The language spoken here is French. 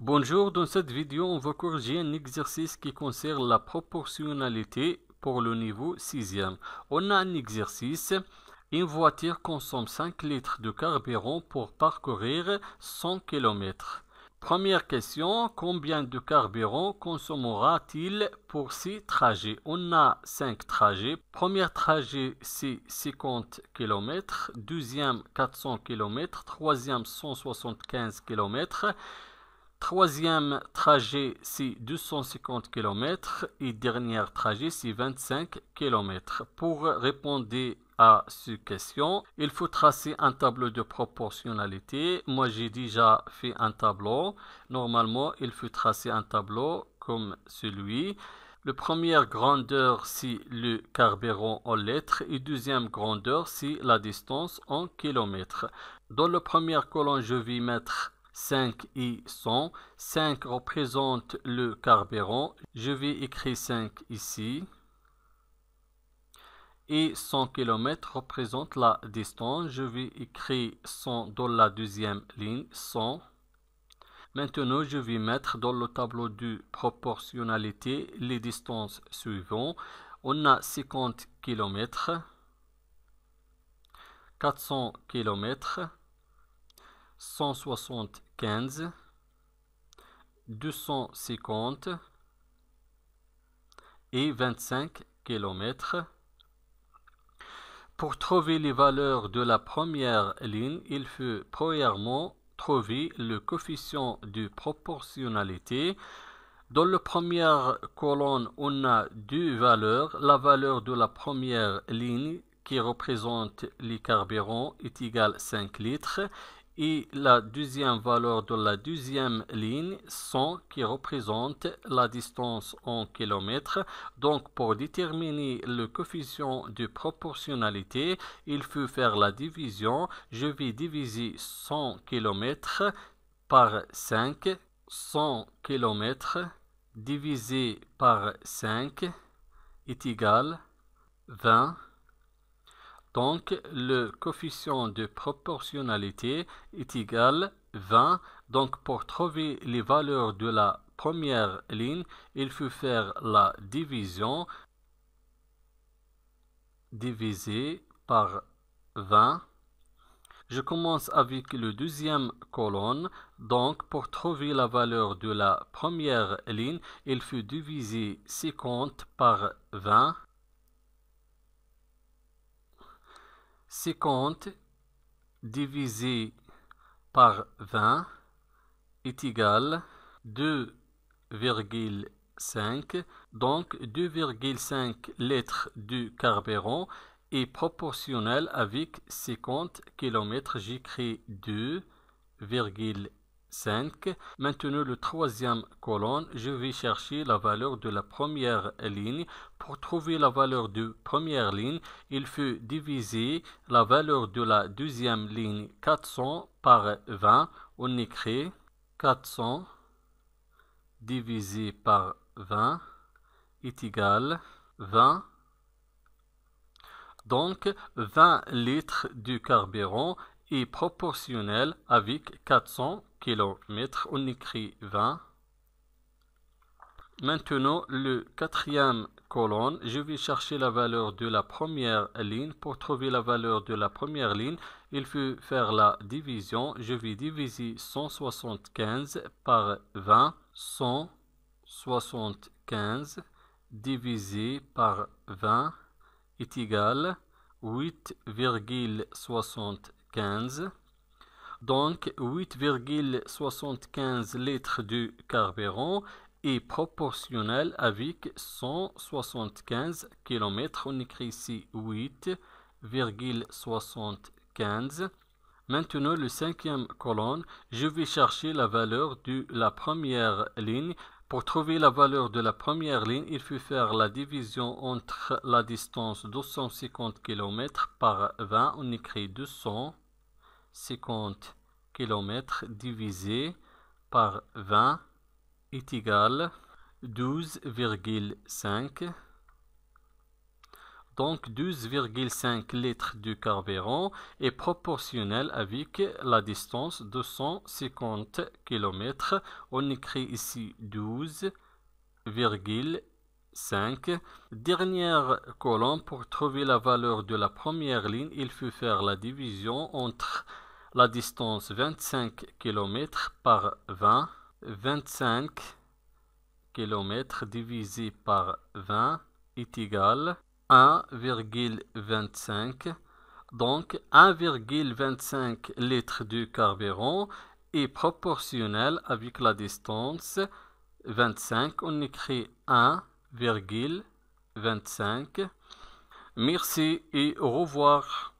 Bonjour, dans cette vidéo, on va corriger un exercice qui concerne la proportionnalité pour le niveau 6e. On a un exercice, une voiture consomme 5 litres de carburant pour parcourir 100 km. Première question, combien de carburant consommera-t-il pour ces trajets? On a 5 trajets. Premier trajet, c'est 50 km. Deuxième, 400 km. Troisième, 175 km. Troisième trajet, c'est 250 km et dernier trajet, c'est 25 km. Pour répondre à cette question, il faut tracer un tableau de proportionnalité. Moi, j'ai déjà fait un tableau. Normalement, il faut tracer un tableau comme celui. Le première grandeur, c'est le carburant en litres et deuxième grandeur, c'est la distance en kilomètres. Dans la première colonne, je vais mettre 5 et 100. 5 représente le carburant. Je vais écrire 5 ici. Et 100 km représente la distance. Je vais écrire 100 dans la deuxième ligne. 100. Maintenant, je vais mettre dans le tableau de proportionnalité les distances suivantes. On a 50 km, 400 km, 175, 250 et 25 km. Pour trouver les valeurs de la première ligne, il faut premièrement trouver le coefficient de proportionnalité. Dans la première colonne, on a deux valeurs. La valeur de la première ligne qui représente les carburants est égale à 5 litres. Et la deuxième valeur de la deuxième ligne, 100, qui représente la distance en kilomètres. Donc, pour déterminer le coefficient de proportionnalité, il faut faire la division. Je vais diviser 100 km par 5. 100 km divisé par 5 est égal à 20. Donc, le coefficient de proportionnalité est égal à 20. Donc, pour trouver les valeurs de la première ligne, il faut faire la division divisé par 20. Je commence avec le deuxième colonne. Donc, pour trouver la valeur de la première ligne, il faut diviser 50 par 20. 50 divisé par 20 est égal à 2,5. Donc 2,5 litres de carburant est proportionnel avec 50 km. J'écris 2,5. Maintenant, le troisième colonne, je vais chercher la valeur de la première ligne. Pour trouver la valeur de première ligne, il faut diviser la valeur de la deuxième ligne 400 par 20. On écrit 400 divisé par 20 est égal à 20. Donc, 20 litres de carburant est proportionnel avec 400 km. On écrit 20. Maintenant, le quatrième colonne, je vais chercher la valeur de la première ligne. Pour trouver la valeur de la première ligne, il faut faire la division. Je vais diviser 175 par 20. 175 divisé par 20 est égal à 8,75. Donc 8,75 litres de carburant est proportionnel avec 175 km. On écrit ici 8,75. Maintenant, le cinquième colonne, je vais chercher la valeur de la première ligne. Pour trouver la valeur de la première ligne, il faut faire la division entre la distance 250 km par 20. On écrit 250 km divisé par 20 est égal à 12,5. Donc 12,5 litres de carburant est proportionnel avec la distance de 150 km. On écrit ici 12,5. Dernière colonne, pour trouver la valeur de la première ligne, il faut faire la division entre la distance 25 km par 20. 25 km divisé par 20 est égal à 1,25. Donc 1,25 litres de carburant est proportionnel avec la distance 25. On écrit 1,25. Merci et au revoir.